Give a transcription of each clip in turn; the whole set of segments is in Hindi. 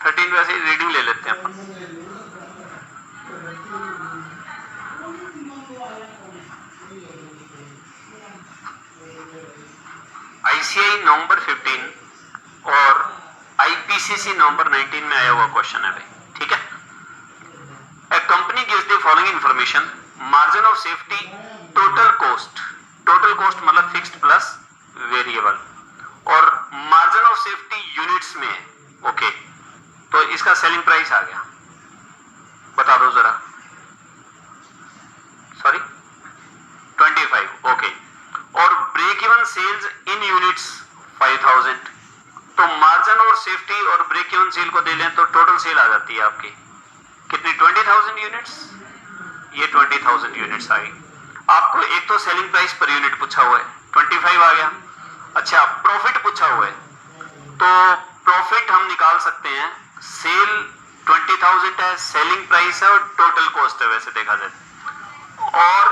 13 वैसे ही रीडिंग ले लेते हैं अपन। आईसीआई नवंबर 15 और आईपीसीसी नवंबर 19 में आया हुआ क्वेश्चन है भाई, ठीक है। A company gives the following information, margin of safety, total cost मतलब फिक्स्ड प्लस वेरिएबल, और मार्जिन ऑफ सेफ्टी यूनिट्स में, ओके। तो इसका सेलिंग प्राइस आ गया, बता दो जरा। Sorry 25, okay. और break even sales in units 5000। तो मार्जिन और सेफ्टी और ब्रेक इवन सेल को दे लें तो टोटल सेल आ जाती है आपकी कितनी, 20,000 यूनिट्स। ये 20,000 यूनिट्स आ गई। आपको एक तो सेलिंग प्राइस पर यूनिट पूछा हुआ है, 25 आ गया। अच्छा, प्रॉफिट पूछा हुआ है, तो प्रॉफिट हम निकाल सकते हैं। सेल 20,000 है, सेलिंग प्राइस है और टोटल कॉस्ट है वैसे देखा जाए। और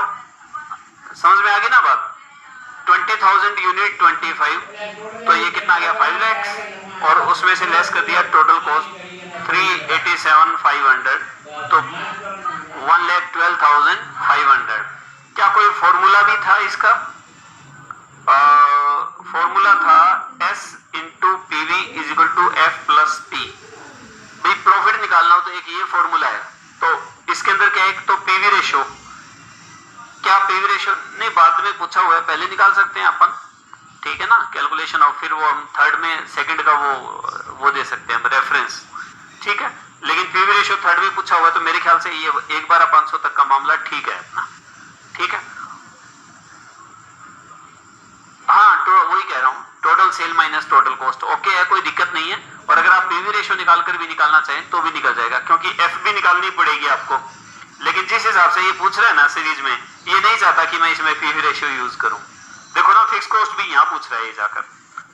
समझ में आ गई ना बात, 20,000 यूनिट 25, तो ये कितना आ गया 5 लाख, और उसमें से लेस कर दिया टोटल कॉस्ट 387,500, तो 1,12,500। क्या कोई फॉर्मूला भी था इसका? फॉर्मूला था S into PV is equal to F plus P. भाई प्रॉफिट निकालना हो तो एक ये फॉर्मूला है, तो इसके अंदर क्या है, एक तो पीवी रेशो, क्या पीवी रेशो नहीं बाद में पूछा हुआ है, पहले निकाल सकते हैं अपन, ठीक है ना, कैलकुलेशन, और फिर वो हम थर्ड में सेकंड का वो दे सकते हैं रेफरेंस, ठीक है। लेकिन पीवी रेशो थर्ड में पूछा हुआ है, तो मेरे ख्याल से ये 1/500 तक का मामला ठीक है अपना, ठीक है। हाँ, तो वही कह रहा हूं, total sale minus total cost, okay है, कोई दिक्कत नहीं है। और अगर आप पीवी रेशो निकालकर भी निकालना चाहें तो भी निकल जाएगा, क्योंकि एफ भी निकालनी पड़ेगी आपको। लेकिन जिस हिसाब से ये पूछ रहे हैं ना सीरीज में, ये नहीं चाहता कि मैं इसमें पीवी रेशो यूज करूं। देखो ना, फिक्स कॉस्ट भी यहां पूछ रहा है जाकर,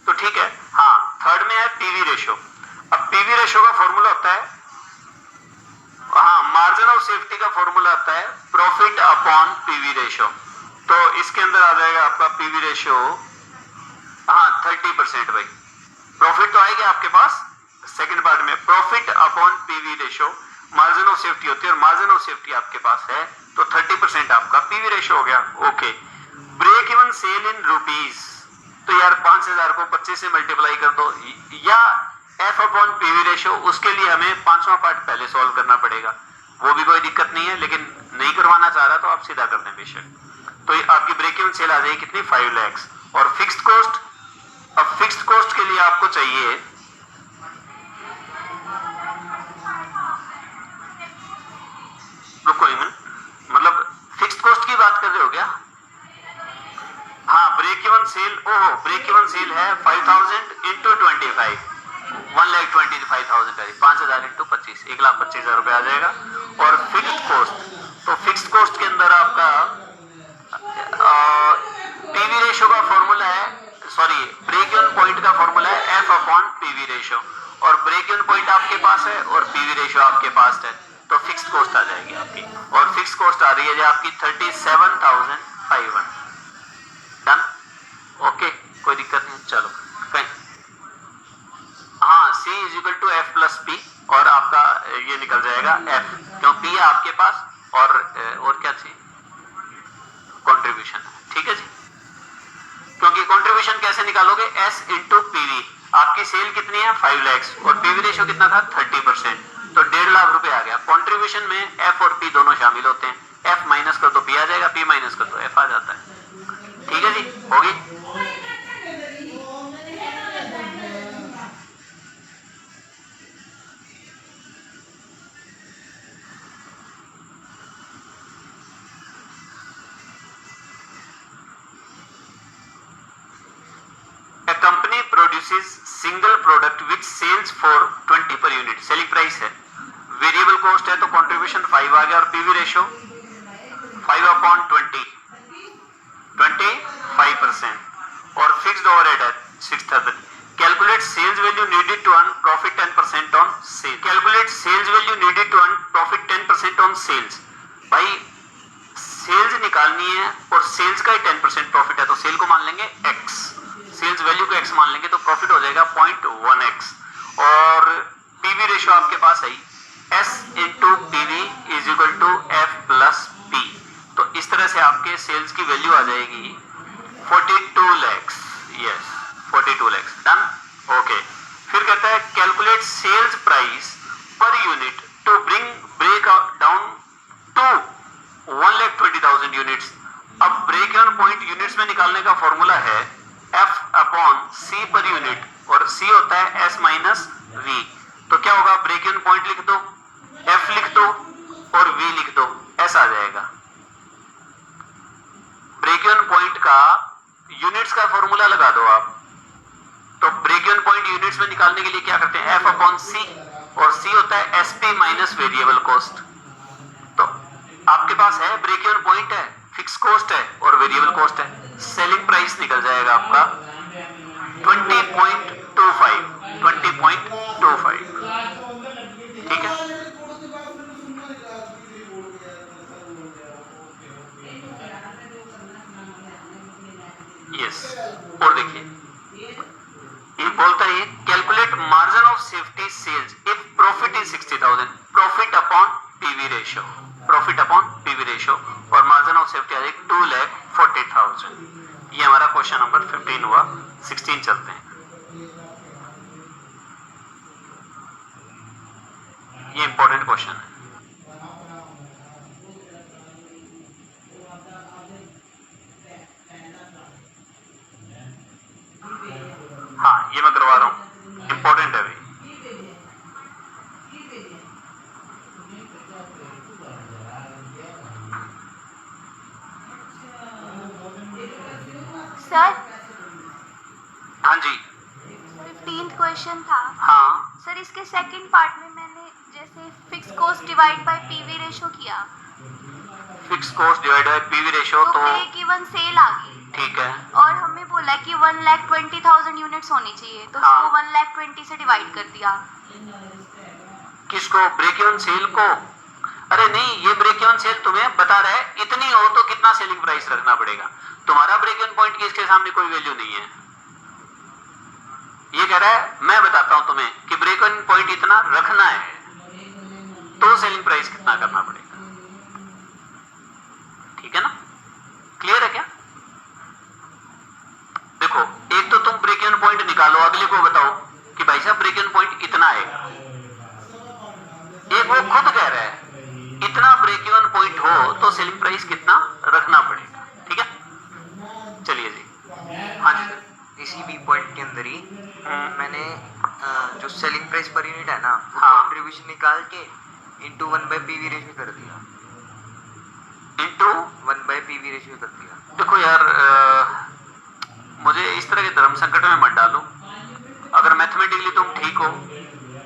तो ठीक है। हाँ, थर्ड में है पीवी रेशो। अब पीवी रेशो का फॉर्मूला होता है, हाँ, मार्जिन ऑफ सेफ्टी का फॉर्मूला होता है प्रॉफिट अपॉन पीवी रेशो। तो इसके अंदर आ जाएगा आपका पीवी रेशो, हाँ 30% भाई। प्रॉफिट तो आएगा आपके पास सेकंड पार्ट में, profit upon PV ratio, margin of safety होती है, और मार्जिन ऑफ सेफ्टी आपके पास है, तो 30% आपका पीवी रेशो हो गया, okay. Break even sale in rupees, तो यार 5,000 को 25 से मल्टीप्लाई कर दो, या एफ अपॉन पीवी रेशो, उसके लिए हमें पांचवा पार्ट पहले सॉल्व करना पड़ेगा, वो भी कोई दिक्कत नहीं है, लेकिन नहीं करवाना चाह रहा तो आप सीधा कर दें बेशक। तो आपकी ब्रेक इवन सेल आ जाएगी कितनी, 5 लाख। और फिक्स्ड कॉस्ट, अब फिक्स्ड कॉस्ट के लिए आपको चाहिए, रुको एक मिनट, मतलब फिक्स्ड कॉस्ट की बात कर रहे हो क्या? हाँ, ब्रेक इवन सेल, ओहो ब्रेक इवन सेल है 5,000 इंटू 25, 1,25,000 है, 5,000 इंटू 25, 1,25,000 रुपए आ जाएगा। और फिक्स्ड कॉस्ट, तो फिक्स्ड कॉस्ट के अंदर आपका पीवी रेशो का फॉर्मूला है, सॉरी ब्रेक इवन पॉइंट का फॉर्मूला है एफ अपॉन पीवी रेशो, और ब्रेक इवन पॉइंट आपके पास है और पीवी रेशो आपके पास है, तो फिक्स्ड कॉस्ट आ जाएगी आपकी, और फिक्स्ड कॉस्ट आ रही है आपकी 37,500। डन, ओके, कोई दिक्कत नहीं, चलो कहीं, हाँ C is equal to F plus P, और आपका ये निकल जाएगा एफ, क्यों पी है आपके पास, और क्या चाहिए, कंट्रीब्यूशन, ठीक है जी। क्योंकि कंट्रीब्यूशन कैसे निकालोगे, एस इंटू पीवी, आपकी सेल कितनी है 5 लाख, और पीवी रेशो कितना था 30%, तो 1.5 लाख रुपए आ गया। कंट्रीब्यूशन में एफ और पी दोनों शामिल होते हैं, एफ माइनस कर दो पी आ जाएगा, पी माइनस कर दो एफ आ जाता है, ठीक है जी, होगी। A company produces single product which sells for 20 per unit, selling price है, वेरिएबल कॉस्ट है, तो कंट्रीब्यूशन 5 आ गया, और पीवी रेशो 5 अपॉन 20, 25%, और फिक्स्ड ओवरहेड है 6,000। Calculate sales value needed to earn profit 10% on sale, calculate sales value needed to earn profit 10% on sales. भाई सेल्स निकालनी है और सेल्स का ही 10% प्रॉफिट है तो सेल को मान लेंगे x, सेल्स वैल्यू को x मान लेंगे तो प्रॉफिट हो जाएगा 0.1x। और पीवी रेशियो आपके पास है S into PV is equal to F plus P। तो इस तरह से आपके सेल्स की वैल्यू आ जाएगी 42 lakhs। Yes 42 lakhs done. Okay, फिर कहता है calculate sales price per unit to break down to 1,20,000 units. अब ब्रेक इवन पॉइंट यूनिट्स में निकालने का फॉर्मूला है F upon C per unit और C होता है S माइनस V। तो क्या होगा, ब्रेक इवन पॉइंट लिख दो, F लिख दो और V लिख दो, ऐसा आ जाएगा। ब्रेक इवन पॉइंट का यूनिट्स का फॉर्मूला लगा दो आप। तो ब्रेक इवन पॉइंट यूनिट्स में निकालने के लिए क्या करते हैं, F अपॉन C और C होता है SP माइनस वेरिएबल कॉस्ट। तो आपके पास है ब्रेक इवन पॉइंट है, फिक्स कॉस्ट है और वेरिएबल कॉस्ट है। सेलिंग प्राइस निकल जाएगा आपका 20.25। ठीक है। यस, और देखिए ये बोलता है calculate margin of safety sales if profit is 60,000। Profit upon PV ratio, profit upon PV ratio और मार्जिन ऑफ सेफ्टी आ जाएगी 2,40,000। ये हमारा क्वेश्चन नंबर 15 हुआ। 16 चलते हैं। ये इंपॉर्टेंट क्वेश्चन है। हाँ, ये मैं करवा रहा हूं, इंपॉर्टेंट है भाई। सर हाँ जी, 15th क्वेश्चन था। हाँ सर इसके सेकंड पार्ट में मैंने जैसे fix cost divide by PV ratio किया fix cost divide by PV ratio तो तो ब्रेक इवन सेल आ गई ठीक है। और हमें बोला कि 1,20,000 यूनिट्स होनी चाहिए तो हाँ। उसको 1,20,000 से डिवाइड कर दिया। किसको, ब्रेक इवन सेल को? अरे नहीं, ये ब्रेक इवन सेल तुम्हें बता रहा है इतनी हो तो कितना सेलिंग प्राइस रखना पड़ेगा। तुम्हारा ब्रेक इवन पॉइंट की इसके सामने कोई वैल्यू नहीं है। ये कह रहा है मैं बताता हूं तुम्हें कि ब्रेक इवन पॉइंट इतना रखना है तो सेलिंग प्राइस कितना करना पड़ेगा। ठीक है ना, क्लियर है क्या? देखो, एक तो तुम ब्रेक इवन पॉइंट निकालो, अगले को बताओ कि भाई साहब ब्रेक इवन पॉइंट इतना आएगा। एक वो खुद कह रहा है इतना ब्रेक इवन पॉइंट हो तो सेलिंग प्राइस कितना रखना पड़ेगा। ठीक है, चलिए जी। हाँ जी सर। इसी बी पॉइंट के अंदर ही मैंने जो सेलिंग प्राइस पर यूनिट है ना, हाँ। कंट्रीब्यूशन निकाल के इंटू 1/PV रेशियो कर दिया, इंटू 1/PV रेशियो कर दिया। देखो यार, मुझे इस तरह के धर्म संकट में मत डालो। अगर मैथमेटिकली तुम ठीक हो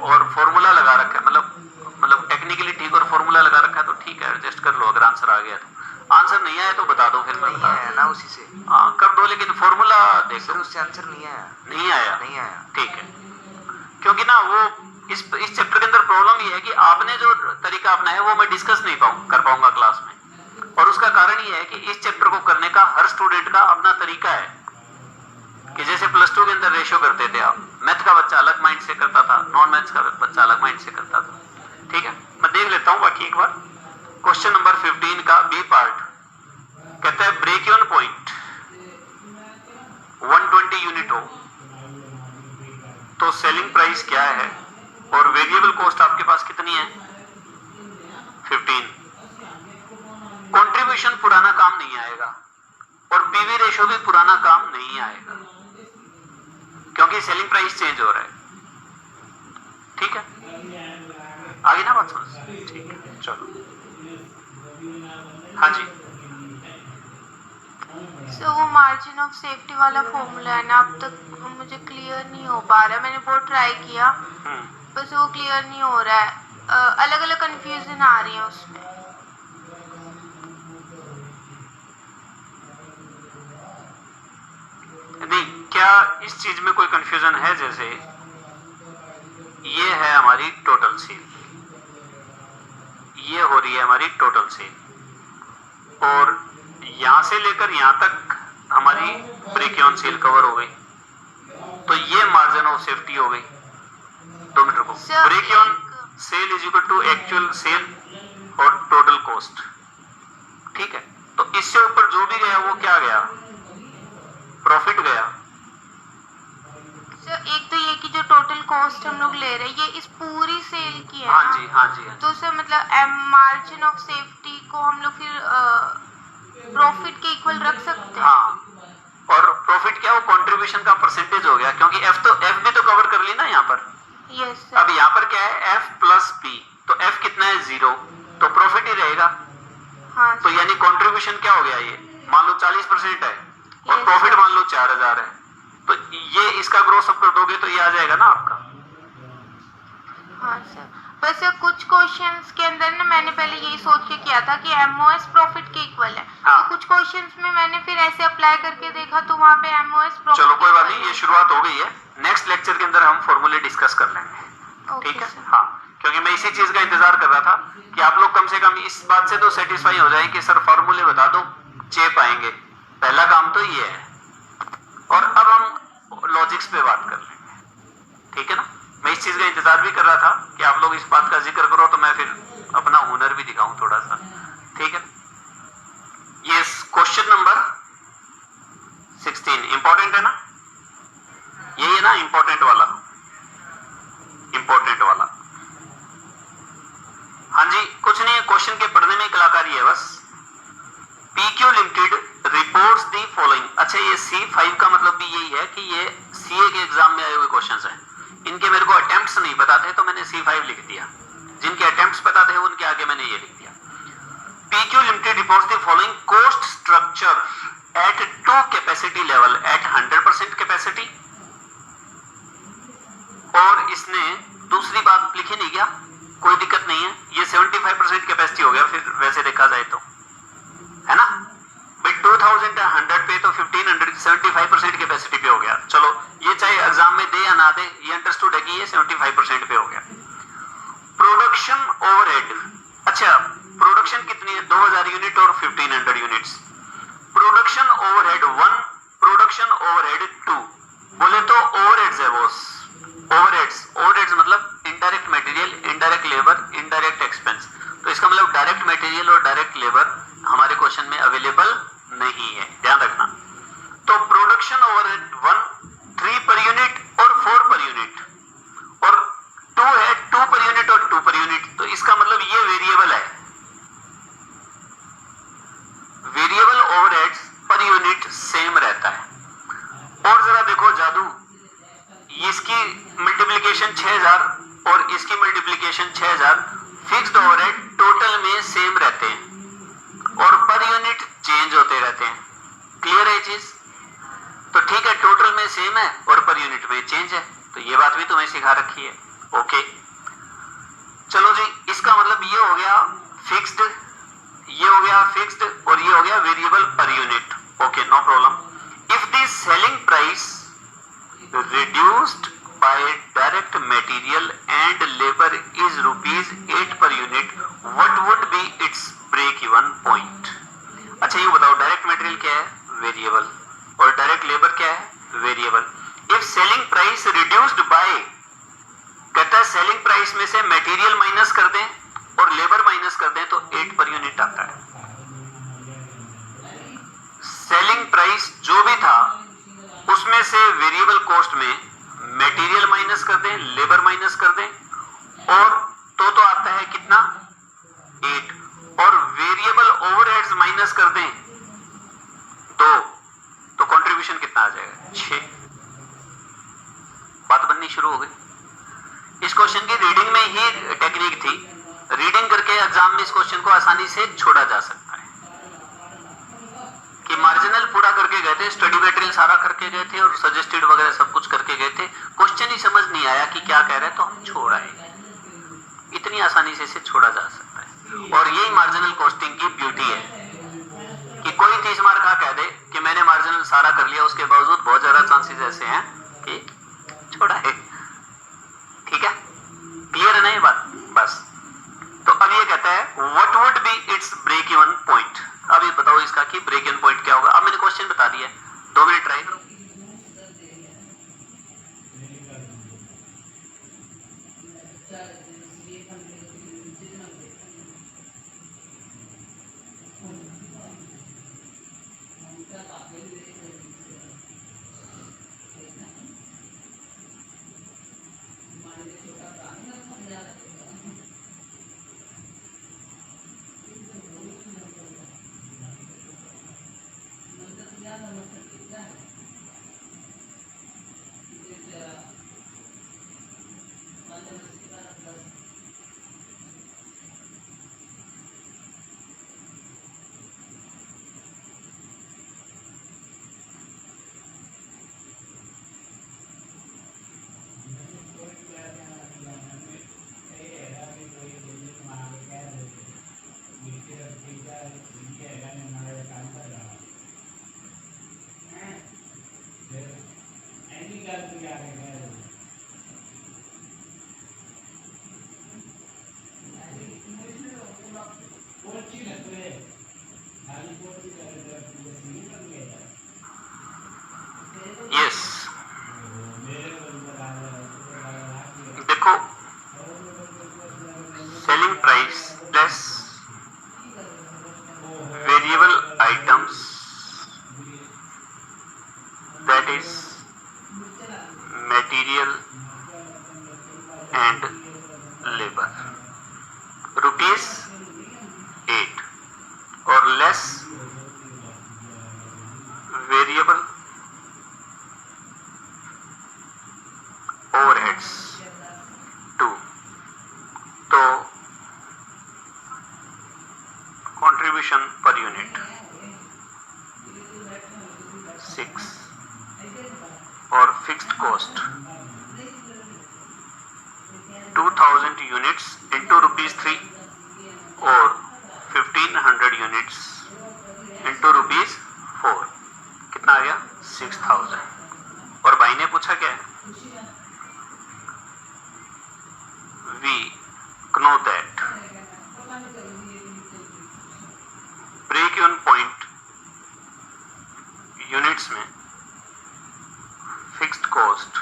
और फॉर्मूला लगा रखा है, मतलब टेक्निकली ठीक और फॉर्मूला लगा रखा है तो ठीक है, एडजस्ट कर लो। अगर आंसर आ गया तो, आंसर नहीं आया तो बता दो, फिर मैं नहीं बता आया ना उसी से। हाँ कर दो, लेकिन फॉर्मूला देख सर लो। उससे आंसर नहीं आया। नहीं आया? नहीं आया। ठीक है, क्योंकि ना वो इस चैप्टर के अंदर प्रॉब्लम ये है कि आपने जो तरीका अपनाया है वो मैं डिस्कस नहीं कर पाऊंगा क्लास में। और उसका कारण ये है कि इस चैप्टर को करने का हर स्टूडेंट का अपना तरीका है। कि जैसे प्लस 2 के अंदर रेशियो करते थे आप, मैथ का बच्चा अलग माइंड से करता था, नॉन मैथ्स का बच्चा अलग माइंड से करता था। ठीक है, मैं देख लेता हूं बाकी एक बार। क्वेश्चन नंबर 15 का बी पार्ट कहता है ब्रेक इवन पॉइंट 120 यूनिट हो तो सेलिंग प्राइस क्या है और वेरिएबल कॉस्ट आपके पास कितनी है 15। कंट्रीब्यूशन पुराना काम नहीं आएगा और पीवी रेशियो भी पुराना काम नहीं आएगा क्योंकि सेलिंग प्राइस चेंज हो रहा है। ठीक है, आगे ना बात समझ? ठीक है, चलो। हाँ जी, सो वो मार्जिन ऑफ सेफ्टी वाला फॉर्मूला है ना, अब तक मुझे क्लियर नहीं हो पा रहा है। मैंने बहुत ट्राई किया बस वो क्लियर नहीं हो रहा है। अलग अलग कंफ्यूजन आ रही है उसमें। नहीं, क्या इस चीज में कोई कंफ्यूजन है? जैसे ये है हमारी टोटल सेल, ये हो रही है हमारी टोटल सेल और यहां से लेकर यहां तक हमारी ब्रेक इवन सेल कवर हो गई, तो ये मार्जिन ऑफ सेफ्टी हो गई। 2 मिनट रुको। Sir, break even sale is equal to actual sale और टोटल कॉस्ट, ठीक है। तो इससे ऊपर जो भी गया वो क्या गया, प्रॉफिट गया। सर एक तो ये कि जो टोटल कॉस्ट हम लोग ले रहे हैं ये इस पूरी सेल की है हाँ ना? जी हाँ जी हाँ जी। तो सर मतलब मार्जिन ऑफ सेफ्टी को हम लोग फिर प्रॉफिट के इक्वल रख सकते हैं। हाँ, और प्रॉफिट क्या, वो कंट्रीब्यूशन का परसेंटेज हो गया, क्योंकि एफ भी तो कवर कर ली ना यहाँ पर। यस अब सर। यहाँ पर क्या है, एफ प्लस पी, तो एफ कितना है 0, तो प्रॉफिट ही रहेगा। हाँ तो यानी कंट्रीब्यूशन क्या हो गया, ये मान लो 40% है और Yes, प्रॉफिट sir. मान लो 4000 है, तो ये इसका ग्रोथ सब कर दोगे तो ये आ जाएगा ना आपका। हाँ सर। वैसे कुछ क्वेश्चंस के अंदर ना मैंने पहले यही सोच के किया था कि एमओएस प्रॉफिट के इक्वल है। हाँ। तो कुछ क्वेश्चंस में मैंने फिर ऐसे अप्लाई करके देखा तो वहाँ पे एमओएस प्रॉफिट। चलो कोई बात नहीं, ये शुरुआत हो गई है, नेक्स्ट लेक्चर के अंदर हम फॉर्मूले डिस्कस कर लेंगे, ठीक है। हाँ, क्योंकि मैं इसी चीज का इंतजार कर रहा था कि आप लोग कम से कम इस बात से तो सेटिस्फाई हो जाए कि सर फॉर्मूले बता दो, चेप आएंगे, पहला काम तो ये है। और अब हम लॉजिक्स पे बात कर लेंगे, ठीक है ना। मैं इस चीज का इंतजार भी कर रहा था कि आप लोग इस बात का जिक्र करो तो मैं फिर अपना हुनर भी दिखाऊं थोड़ा सा, ठीक है। ये क्वेश्चन नंबर 16 इंपॉर्टेंट है ना, यही है ना इंपॉर्टेंट वाला, इंपॉर्टेंट वाला। हाँ जी, कुछ नहीं है, क्वेश्चन के पढ़ने में कलाकारी है बस। PQ limited reports the following. अच्छा, ये C5 का मतलब भी यही है कि ये CA के एग्जाम में आए हुए क्वेश्चंस हैं। इनके मेरे को अटेम्प्ट्स नहीं पता थे तो मैंने C5 लिख दिया, जिनके अटेम्प्ट्स पता थे उनके आगे मैंने ये लिख दिया। PQ limited reports the following cost structure at 2 capacity level at 100% capacity. और इसने दूसरी बात लिखी नहीं, क्या कोई दिक्कत नहीं है, ये 75% कैपेसिटी हो गया फिर वैसे देखा जाए तो, है ना भाई। 2100 पे तो 1500 75% कैपेसिटी पे हो गया। चलो ये चाहे एग्जाम में दे या ना दे, ये अंडरस्टूड है कि ये 75% पे हो गया। प्रोडक्शन ओवरहेड, अच्छा प्रोडक्शन कितनी है, 2000 यूनिट और 1500 units. Production overhead 1, production overhead 2। बोले तो ओवरहेड्स है बॉस, ओवरहेड्स मतलब indirect material, indirect labour, indirect expense. तो इसका मतलब डायरेक्ट मटेरियल और डायरेक्ट लेबर हमारे क्वेश्चन में अवेलेबल नहीं है, ध्यान रखना। तो प्रोडक्शन ओवरहेड 1 3 पर यूनिट और 4 पर यूनिट, और 2 है 2 पर यूनिट और 2 पर यूनिट, तो इसका मतलब ये वेरिएबल है। वेरिएबल ओवरहेड्स पर यूनिट सेम रहता है। और जरा देखो जादू, इसकी मल्टीप्लिकेशन 6000 और इसकी मल्टीप्लिकेशन 6000, फिक्स्ड ओवरहेड टोटल में सेम रहते हैं और पर यूनिट चेंज होते रहते हैं। क्लियर है चीज? तो ठीक है, टोटल में सेम है और पर यूनिट में चेंज है, तो ये बात भी तुम्हें सिखा रखी है। ओके चलो जी, इसका मतलब ये हो गया फिक्स्ड, ये हो गया फिक्स्ड और ये हो गया variable per unit. Okay no problem. If the selling price reduced by direct material and labor is ₹8 per unit, what would be its break even point? अच्छा ये बताओ, डायरेक्ट मटेरियल क्या है, वेरिएबल, और डायरेक्ट लेबर क्या है, variable. If selling price reduced by, कहता है सेलिंग प्राइस में से मटेरियल माइनस कर दें और लेबर माइनस कर दें तो 8 पर यूनिट आता है। सेलिंग प्राइस जो भी था उसमें से वेरिएबल कॉस्ट में मटेरियल माइनस कर दें, लेबर माइनस कर दें, और तो आता है कितना 8, और वेरिएबल ओवरहेड्स माइनस कर दें 2, तो कंट्रीब्यूशन कितना आ जाएगा 6। बात बननी शुरू हो गई। इस क्वेश्चन की रीडिंग में ही टेक्निक थी, रीडिंग करके एग्जाम में इस क्वेश्चन को आसानी से छोड़ा जा सकता है। कि मार्जिनल पूरा करके गए थे, स्टडी मटेरियल सारा करके गए थे और सजेस्टेड वगैरह सब कुछ करके गए थे, क्वेश्चन ही समझ नहीं आया कि क्या कह रहे हैं तो हम छोड़ आए। इतनी आसानी से इसे छोड़ा जा सकता है, और यही मार्जिनल कॉस्टिंग की ब्यूटी है कि कोई 30 मार्क का कह दे कि मैंने मार्जिनल सारा कर लिया, उसके बावजूद बहुत ज्यादा चांसेस ऐसे हैं कि छोड़ा है। ठीक है, क्लियर है ना ये बात? बस तो अब ये कहता है what would be its break even point. अब ये बताओ इसका कि ब्रेक यस, देखो selling price plus variable items that is material and labour ₹8 और लेस वेरिएबल ओवरहेड्स 2, तो कंट्रीब्यूशन पर यूनिट 6 और फिक्स्ड कॉस्ट 2000 यूनिट्स इंटू ₹3 और 1500 यूनिट्स इंटू ₹4, कितना आ गया 6000। और भाई ने पूछा क्या है, we know that break even point units में fixed cost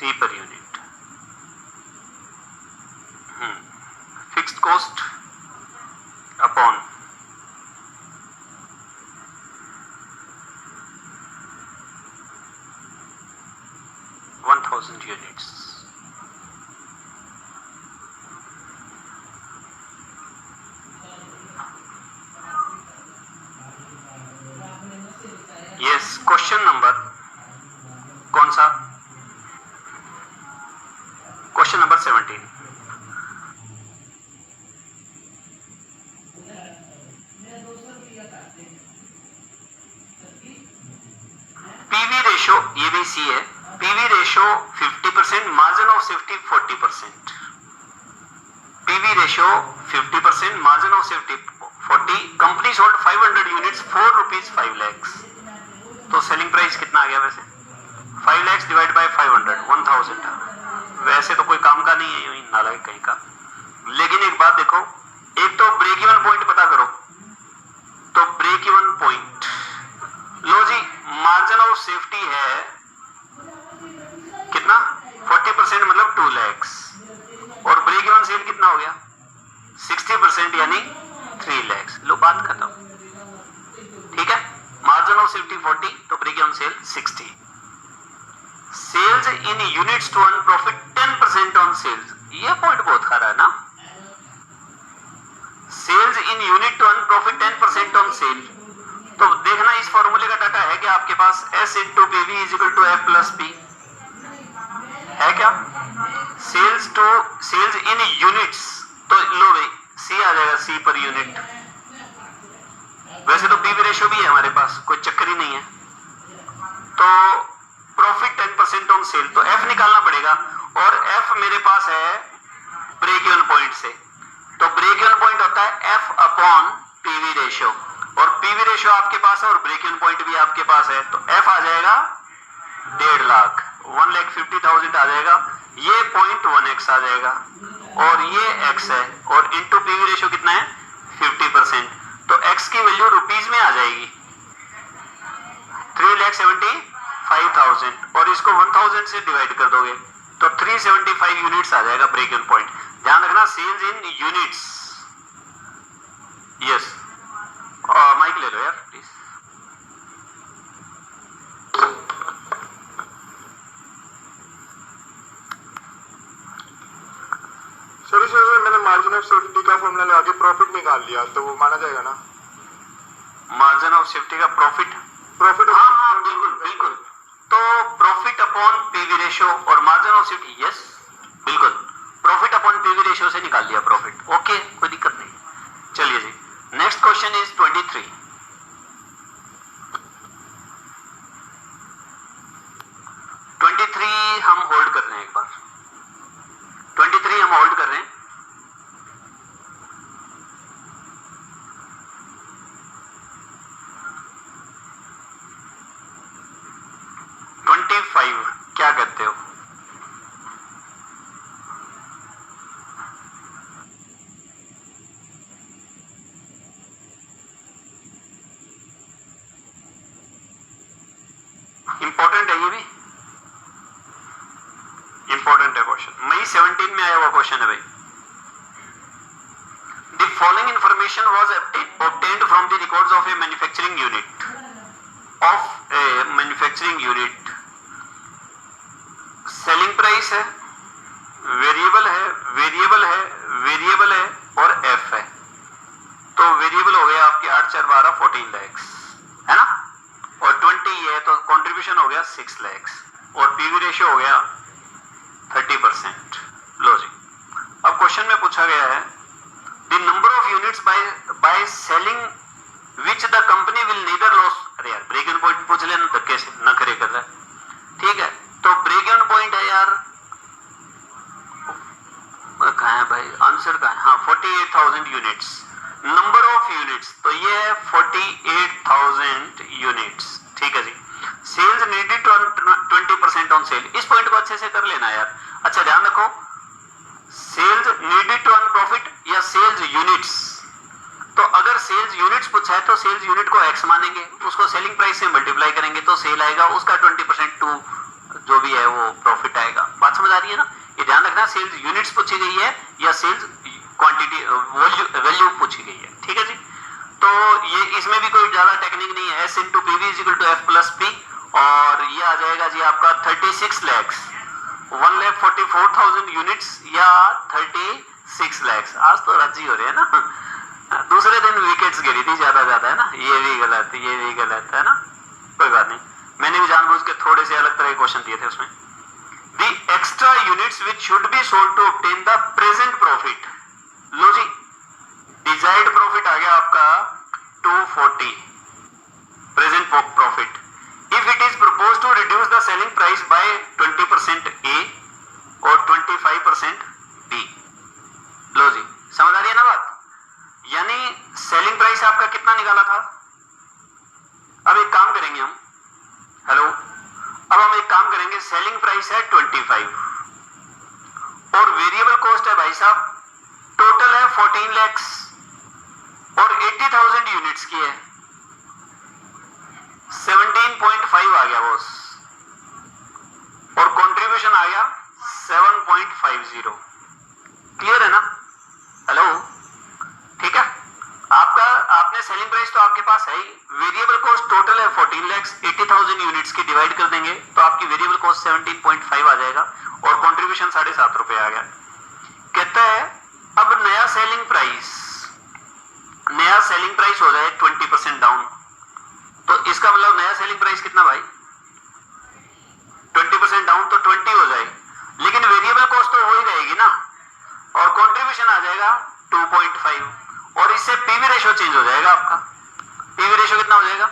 P per unit, fixed cost upon 1000 units. Yes, question number कौन सा, क्वेश्चन नंबर 17। पीवी रेशो, ये भी सी है, PV ratio 50%, margin of safety 40%। PV ratio 50%, margin of safety 40, company sold 500 units for ₹5 lakhs। तो सेलिंग प्राइस कितना आ गया वैसे, 5 lakhs डिवाइड बाय 500, 1000। वैसे तो कोई काम का नहीं है, यूं ही नालायक कहीं का। लेकिन एक बात देखो, एक तो ब्रेक इवन पॉइंट पता करो, तो ब्रेक इवन पॉइंट लो जी, मार्जिन ऑफ सेफ्टी है कितना 40% मतलब 2 lakhs, और ब्रेक इवन सेल कितना हो गया 60% यानी 3 lakhs। लो बात खत्म, ठीक है। मार्जिन ऑफ सेफ्टी 40, तो break even sale 60। Sales in units to earn profit 10% on sales, ये पॉइंट बहुत खरा है ना। Sales in unit to earn profit 10% on sale, तो देखना इस फॉर्मूले का डाटा है कि आपके पास S into PV is equal to F plus P है क्या। सेल्स इन यूनिट्स, तो लो भाई C आ जाएगा, C पर यूनिट। वैसे तो पीवी रेशियो भी है हमारे पास, कोई चक्कर ही नहीं है। तो प्रॉफिट 10% ऑन सेल, तो F निकालना पड़ेगा, और F मेरे पास है ब्रेक इवन पॉइंट से। तो ब्रेक इवन पॉइंट होता है F अपॉन पीवी रेशियो, और पीवी रेशियो आपके पास है और ब्रेक इवन पॉइंट भी आपके पास है। तो F आ जाएगा 1.5 लाख, 1,50,000 आ जाएगा। ये 0.1x आ जाएगा, और ये x है, और इंटू पीवी रेशियो कितना है 50%। तो x की वैल्यू रुपीज में आ जाएगी 3,75,000, और इसको 1000 से डिवाइड कर दोगे तो 375 यूनिट्स आ जाएगा ब्रेक इवन पॉइंट। ध्यान रखना, sales in units. Yes, mic ले लो यार प्लीज। मार्जिन ऑफ सेफ्टी का फॉर्मूला लगा के प्रॉफिट निकाल लिया तो वो माना जाएगा ना? मार्जिन ऑफ सेफ्टी का प्रॉफिट, प्रॉफिट हाँ हाँ बिल्कुल बिल्कुल। तो प्रॉफिट अपॉन पीवी रेशियो और मार्जिन ऑफ सेफ्टी, यस बिल्कुल, प्रॉफिट अपॉन पीवी रेशियो से निकाल लिया प्रॉफिट। ओके, कोई दिक्कत नहीं। चलिए जी, नेक्स्ट क्वेश्चन इज 23। 23 हम होल्ड कर रहे हैं, एक बार 23 हम होल्ड कर रहे हैं। क्या कहते हो? इंपॉर्टेंट है, ये भी इंपॉर्टेंट है क्वेश्चन। मई 17 में आया हुआ क्वेश्चन है भाई। The following information was obtained from the records of A manufacturing unit. Selling price है, वेरिएबल है और एफ है। तो वेरिएबल हो गया आपके 8 4 12 14 लाख है ना, और 20 ये है तो कंट्रीब्यूशन हो गया 6 लाख और पीवी रेशियो हो गया 30%। लो जी, अब क्वेश्चन में पूछा गया है the number of units by selling which the company will neither loss. अरे यार ब्रेक इवन पॉइंट पूछ लेना धक्के से, न करे कर रहा है, ठीक है। तो ब्रेक इवन पॉइंट है यार, कहाँ है भाई, आंसर कहाँ है? हाँ 48,000 यूनिट्स। नंबर ऑफ यूनिट्स तो ये है 48,000 यूनिट्स, ठीक है जी। Sales needed to 20% on sale, इस पॉइंट को अच्छे से कर लेना यार। अच्छा ध्यान रखो, sales needed to earn profit या सेल्स यूनिट्स। तो अगर सेल्स यूनिट्स पूछा है तो सेल्स यूनिट को एक्स मानेंगे, उसको सेलिंग प्राइस से मल्टीप्लाई करेंगे तो सेल आएगा, उसका 20% टू जो भी है वो प्रॉफिट आएगा। बात समझ आ रही है ना? ये ध्यान रखना, सेल्स यूनिट्स पूछी गई है या सेल्स क्वांटिटी वैल्यू पूछी गई है, ठीक है जी। तो ये इसमें भी कोई ज्यादा टेक्निक नहीं है। S into PV is equal to F plus P, और ये आ जाएगा जी आपका 36 लाख, 1,44,000 यूनिट्स या 36 लाख। आज तो राजी हो रहे हैं ना, दूसरे दिन विकेट्स गिरी थी ज्यादा है ना, ये भी गलत है ना, कोई बात नहीं। मैंने भी जानबूझ के थोड़े से अलग तरह के क्वेश्चन दिए थे उसमें। The extra units which should be sold to obtain the present profit. लो जी, डिजायर्ड प्रॉफिट आ गया आपका 240 present profit. If it is propose to reduce the selling price by 20% A और 25% बी। लो जी, समझ आ रही है ना बात? यानी सेलिंग प्राइस आपका कितना निकाला था? अब एक काम करेंगे हम, हेलो, अब हम एक काम करेंगे, सेलिंग प्राइस है 25 और वेरिएबल कॉस्ट है भाई साहब, टोटल है 14 लाख और 80,000 यूनिट्स की है, 17.5 आ गया बॉस, और कंट्रीब्यूशन आ गया 7.50। क्लियर है ना? हेलो, ठीक है। आपने सेलिंग प्राइस तो आपके पास है ही, वेरिएबल कॉस्ट टोटल है 14 लाख, 80,000 यूनिट्स की डिवाइड कर देंगे तो आपकी वेरिएबल कॉस्ट 17.5 आ जाएगा और कंट्रीब्यूशन 7.5 रुपए आ गया। कहता है अब नया सेलिंग प्राइस हो जाए 20% डाउन, तो इसका मतलब नया सेलिंग प्राइस कितना भाई? 20% डाउन तो 20 हो जाए, लेकिन वेरिएबल कॉस्ट तो हो ही रहेगी ना, और कंट्रीब्यूशन आ जाएगा 2.5 और इससे पीवी रेशियो चेंज हो जाएगा। आपका पीवी रेशियो कितना हो जाएगा?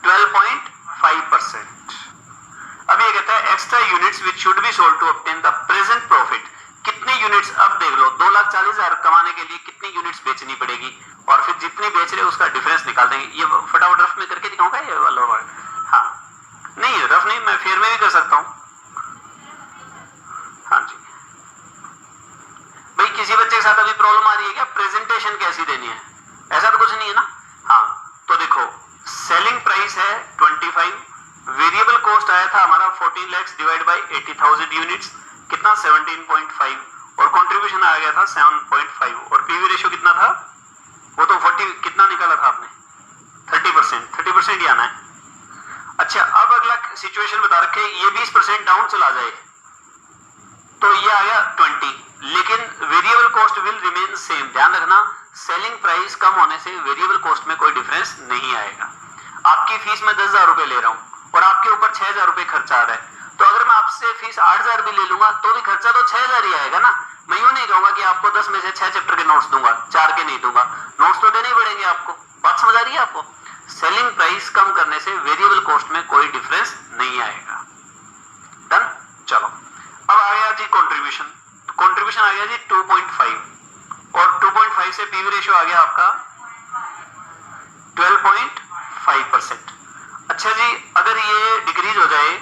12.5%। अब ये कहता है extra units which should be sold to obtain the present profit. कितनी यूनिट्स, अब देख लो 2,40,000 कमाने के लिए कितनी यूनिट्स बेचनी पड़ेगी, और फिर जितनी बेच रहे उसका डिफरेंस निकाल देंगे। ये फटाफट रफ में करके दिखाऊंगा ये वाला वर्ड? हाँ, नहीं रफ नहीं, मैं फेयर में भी कर सकता हूं। हाँ जी भाई, किसी बच्चे के साथ अभी प्रॉब्लम आ रही है क्या? प्रेजेंटेशन कैसी देनी है, ऐसा तो कुछ नहीं है ना? हाँ, तो देखो सेलिंग प्राइस है 25, वेरिएबल कॉस्ट आया था हमारा 14 लाख डिवाइड बाय 80,000 यूनिट्स, कितना? 17.5, और कंट्रीब्यूशन आ गया था 7.5, और पीवी रेशियो कितना था? वो तो 40 कितना निकाला था आपने? 30% ही आना है। अच्छा, अब अगला सिचुएशन बता रखे, ये 20% डाउन चला जाए तो ये आ गया 20, लेकिन variable cost will remain same. ध्यान रखना, सेलिंग प्राइस कम होने से वेरिएबल कॉस्ट में कोई डिफरेंस नहीं आएगा। आपकी फीस में 10,000 रुपए ले रहा हूं और आपके ऊपर 6,000 रुपए खर्चा आ रहा है, तो अगर मैं आपसे फीस 8,000 भी ले लूंगा तो भी खर्चा तो 6,000 ही आएगा ना। मैं यूं नहीं कहूंगा कि आपको 10 में से 6 चैप्टर के नोट्स दूंगा, 4 के नहीं दूंगा, नोट्स तो देने ही पड़ेंगे आपको। बात समझ आ रही है आपको? सेलिंग प्राइस कम करने से वेरिएबल कॉस्ट में कोई डिफरेंस नहीं आएगा। डन। चलो अब आ गया जी कंट्रीब्यूशन। कंट्रीब्यूशन आ गया जी 2.5 और 2.5 से पीवी रेशियो आ गया आपका 12.5%। अच्छा जी, अगर ये डिक्रीज हो जाए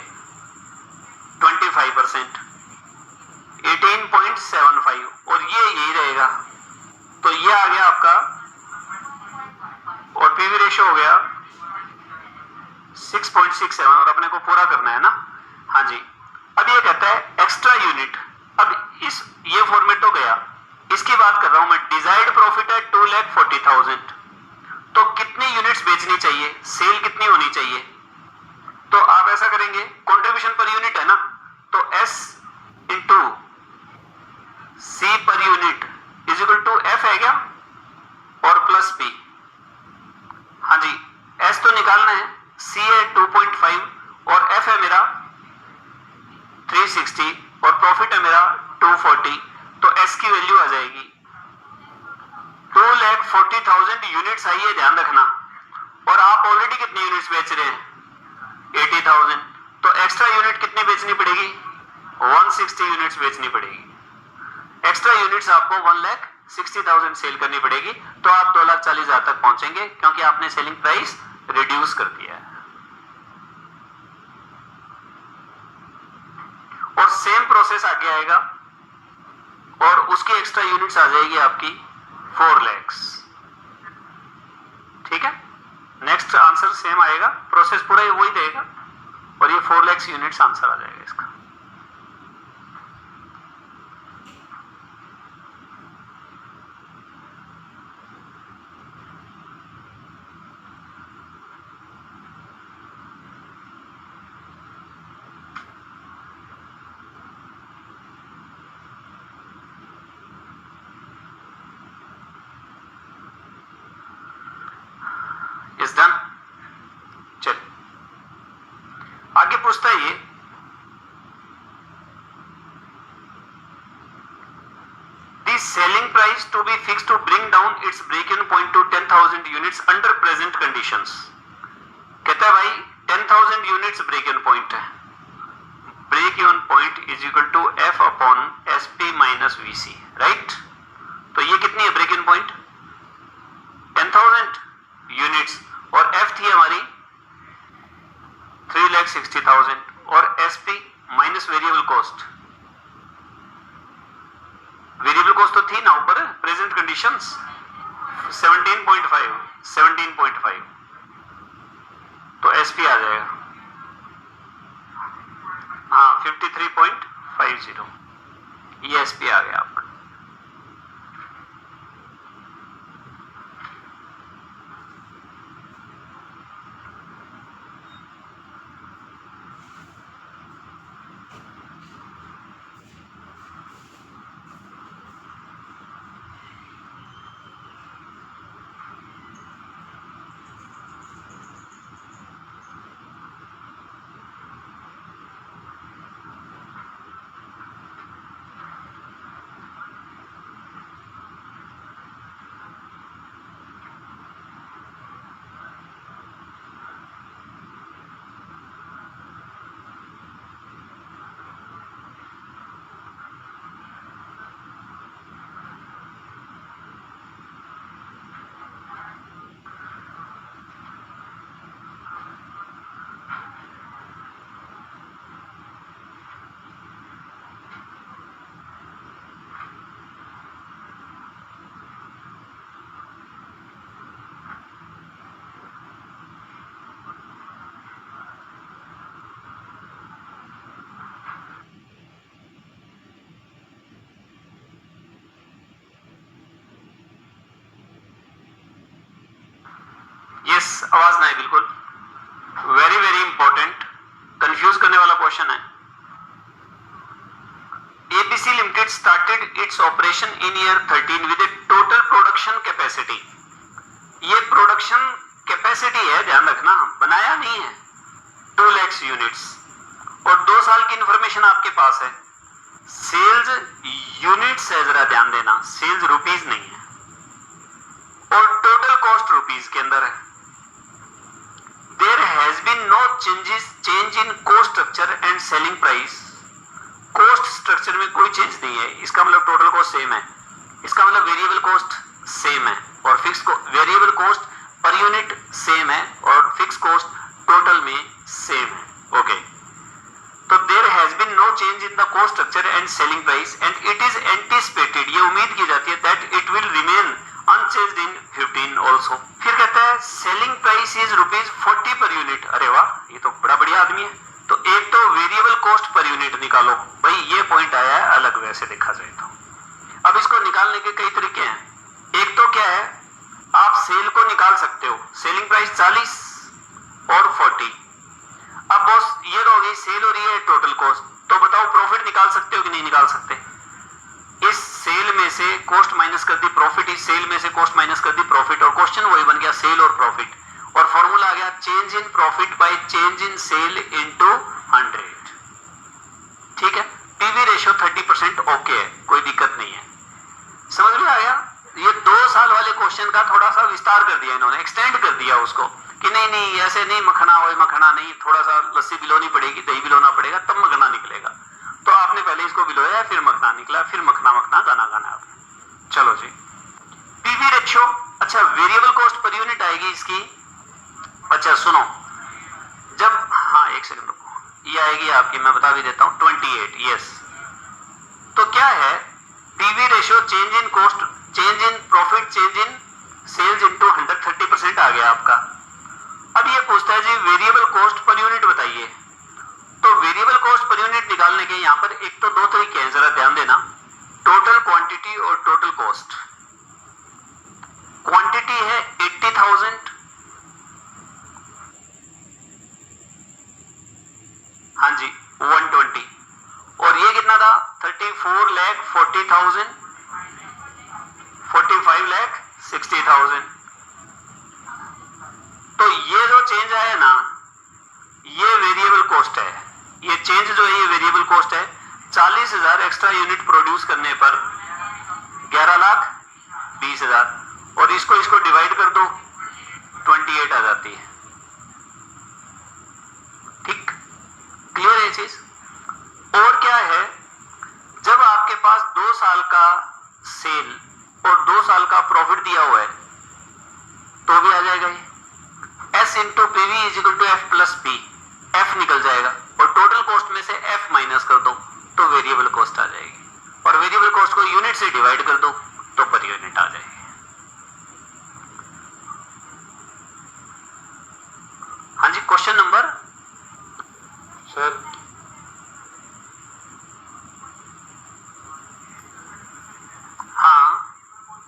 25%, 18.75 और ये यही रहेगा, तो ये आ गया आपका और पीवी रेशियो हो गया 6.67 और अपने को पूरा करना है ना। हाँ जी, अब ये कहता है एक्स्ट्रा यूनिट। अब ये फॉर्मेट तो गया, इसकी बात कर रहा हूं मैं। डिजायर्ड प्रॉफिट है 2,40,000, तो कितनी यूनिट्स बेचनी चाहिए, सेल कितनी होनी चाहिए? तो आप ऐसा करेंगे, कंट्रीब्यूशन पर यूनिट है ना, तो S into C per unit is equal to F है क्या, और प्लस P। हाँ जी, S तो निकालना है, C है 2.5 और F है मेरा 360 और प्रॉफिट है मेरा 240, तो S की वैल्यू आ जाएगी 2,40,000 यूनिट्स आई है, ध्यान रखना। और आप ऑलरेडी कितनी यूनिट्स बेच रहे हैं, 80,000, तो एक्स्ट्रा यूनिट कितनी बेचनी पड़ेगी, 160 यूनिट्स बेचनी पड़ेगी। एक्स्ट्रा यूनिट्स आपको 1,60,000 सेल करनी पड़ेगी, तो आप 2,40,000 तक पहुंचेंगे, क्योंकि आपने सेलिंग प्राइस रिड्यूस कर दिया है। और सेम प्रोसेस आगे आएगा और उसकी एक्स्ट्रा यूनिट्स आ जाएगी आपकी 4 lakhs। ठीक है, नेक्स्ट आंसर सेम आएगा, प्रोसेस पूरा वही देगा और ये 4 lakhs यूनिट्स आंसर आ जाएगा इसका। Is done. चल आगे पूछता है ये, the selling price to be fix to bring down its break even point to 10,000 units under present conditions. कहता है भाई 10,000 यूनिट्स ब्रेक इवन पॉइंट है, break even point is equal to F upon SP minus VC, right. तो ये कितनी है ब्रेक इवन पॉइंट, 10,000 यूनिट्स, और F थी हमारी 3,60,000 और SP minus variable cost. Variable cost तो थी ना ऊपर प्रेजेंट कंडीशंस 17.5, तो SP आ जाएगा हाँ 53.50, ये SP आ गया आपका। यस, आवाज ना है बिल्कुल। वेरी वेरी इंपॉर्टेंट, कंफ्यूज करने वाला क्वेश्चन है। ABC its operation in year 13 with a total production capacity. ये प्रोडक्शन कैपेसिटी है, ध्यान रखना, बनाया नहीं है, 2 लाख यूनिट्स, और 2 साल की इंफॉर्मेशन आपके पास है। सेल्स यूनिट्स है, जरा ध्यान देना, सेल्स रुपीज नहीं है, और टोटल कॉस्ट रुपीज के अंदर है। There has been no change in cost structure and selling price. Cost structure में कोई चेंज नहीं है, इसका मतलब टोटल कॉस्ट सेम है, इसका मतलब वेरिएबल कॉस्ट सेम है, और fix variable cost per unit same है, और फिक्स कॉस्ट टोटल में सेम है। ओके, तो there has been no change in the cost structure and selling price and it is anticipated, ये उम्मीद की जाती है, that it will remain unchanged in 15 also. फिर कहता है selling price is ₹40 per unit. अरे वाह, ये तो बड़ा बढ़िया आदमी है। तो एक तो वेरिएबल कॉस्ट पर यूनिट निकालो भाई, ये पॉइंट आया है अलग, वैसे देखा जाए तो। अब इसको निकालने के कई तरीके हैं। एक तो क्या है, आप सेल को निकाल सकते हो, सेलिंग प्राइस 40 और 40। अब बॉस ये हो गई सेल और ये टोटल कॉस्ट, तो बताओ प्रॉफिट निकाल सकते हो कि नहीं निकाल सकते? इस सेल में से कॉस्ट माइनस कर दी प्रॉफिट, इस सेल में से कॉस्ट माइनस कर दी प्रॉफिट, और क्वेश्चन वही बन गया, सेल और प्रॉफिट, और फॉर्मूला आ गया change in profit by change in sale into 100। ठीक है, पीवी रेशियो 30% ओके है, कोई दिक्कत नहीं है। समझ में आ गया? ये 2 साल वाले क्वेश्चन का थोड़ा सा विस्तार कर दिया इन्होंने, एक्सटेंड कर दिया उसको, कि नहीं नहीं ऐसे नहीं, मखना हो मखना नहीं, थोड़ा सा लस्सी बिलोनी पड़ेगी, दही बिलोना पड़ेगा, तब मखना निकलेगा। तो आपने पहले इसको बिलोया, फिर मखना निकला, फिर मखना गाना आपने। चलो जी, पीवी रेशियो। अच्छा, वेरिएबल कॉस्ट पर यूनिट आएगी इसकी। अच्छा सुनो, जब, हाँ एक सेकंड रुको, ये आएगी आपकी, मैं बता भी देता हूं, 28। यस, तो क्या है PV ratio, change in cost, change in profit, change in sales into 100, 30% आ गया आपका। अब ये पूछता है जी वेरिएबल कॉस्ट पर यूनिट बताइए। तो वेरिएबल कॉस्ट पर यूनिट निकालने के यहां पर एक तो 2 तरीके हैं, जरा ध्यान देना, टोटल क्वांटिटी और टोटल कॉस्ट। क्वांटिटी है 80,000, हाँ जी 120, और ये कितना था 34,40,000, 45,60,000। तो ये जो चेंज आया ना, ये वेरिएबल कॉस्ट है, ये चेंज जो है ये वेरिएबल कॉस्ट है। 40,000 एक्स्ट्रा यूनिट प्रोड्यूस करने पर 11,20,000, और इसको डिवाइड कर दो, 28 आ जाती है। ठीक, क्लियर है ये चीज? और क्या है, जब आपके पास 2 साल का सेल और 2 साल का प्रॉफिट दिया हुआ है, तो भी आ जाएगा ये S into PV is equal to F plus P, F निकल जाएगा, और टोटल कॉस्ट में से एफ माइनस कर दो तो वेरिएबल कॉस्ट आ जाएगी, और वेरिएबल कॉस्ट को यूनिट से डिवाइड कर दो तो पर यूनिट आ जाएगी। हाँ जी, क्वेश्चन नंबर सर।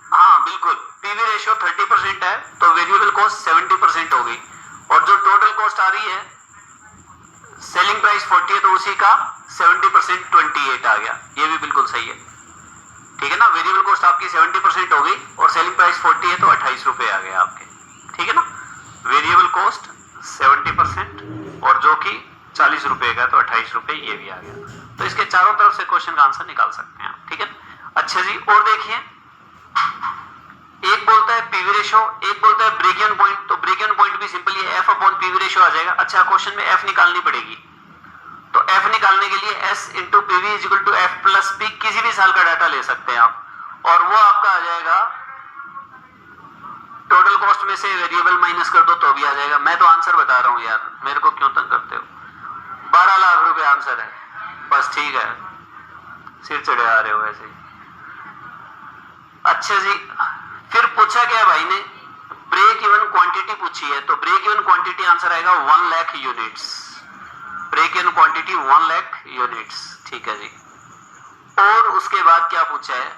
हाँ बिल्कुल, पीवी रेशियो 30% है तो वेरिएबल कॉस्ट 70% हो गई, और जो टोटल कॉस्ट आ रही है, सेलिंग प्राइस 40 है तो उसी का 70% 28 आ गया, ये भी बिल्कुल सही है। ठीक है ना, वेरिएबल कॉस्ट आपकी 70% हो गई और सेलिंग प्राइस 40 है तो 28 रुपए आ गए आपके। ठीक है ना, वेरिएबल कॉस्ट 70% और जो कि 40 रुपए का, तो 28 रुपए ये भी आ गया। तो इसके चारों तरफ से क्वेश्चन का आंसर निकाल सकते हैं आप। ठीक है, अच्छा जी, और देखिए, एक बोलता है पीवी रेशियो, एक बोलता है ब्रेक इवन पॉइंट, तो ब्रेक इवन पॉइंट भी सिंपल ये एफ अपॉन पीवी रेशियो आ जाएगा। अच्छा, क्वेश्चन में एफ निकालनी पड़ेगी, तो एफ निकालने के लिए S into PV is equal to F plus P, किसी भी साल का डाटा ले सकते हैं आप, और वो आपका आ जाएगा टोटल कॉस्ट में से वेरिएबल माइनस कर दो तो भी आ जाएगा। मैं तो आंसर बता रहा हूं यार, मेरे को क्यों तंग करते हो। 12 लाख रुपए आंसर है, बस ठीक है, सिर चढ़े आ रहे हो ऐसे ही। अच्छा जी, फिर पूछा क्या भाई ने, ब्रेक इवन क्वांटिटी पूछी है, तो ब्रेक इवन क्वांटिटी आंसर आएगा 1 lakh units, break even quantity 1 lakh units. ठीक है जी, और उसके बाद क्या पूछा है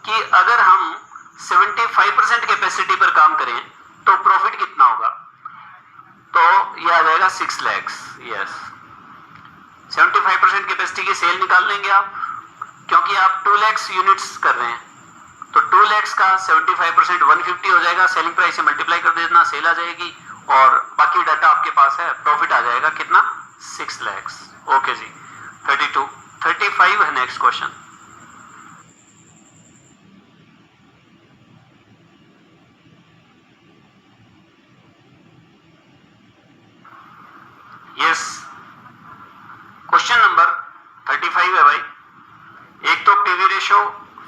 कि अगर हम 75% कैपेसिटी पर काम करें तो प्रॉफिट कितना होगा, तो यह आ जाएगा 6 लाख। यस, 75% कैपेसिटी की सेल निकाल लेंगे आप, क्योंकि आप 2 लाख यूनिट्स कर रहे हैं, तो 2 लाख का 75% 150 हो जाएगा, सेलिंग प्राइस से मल्टीप्लाई कर देना, सेल आ जाएगी और बाकी डाटा आपके पास है, प्रॉफिट आ जाएगा कितना 6 लाख। ओके जी 32 35 है next question. Yes question number 35 है भाई। एक तो पीवी रेशो,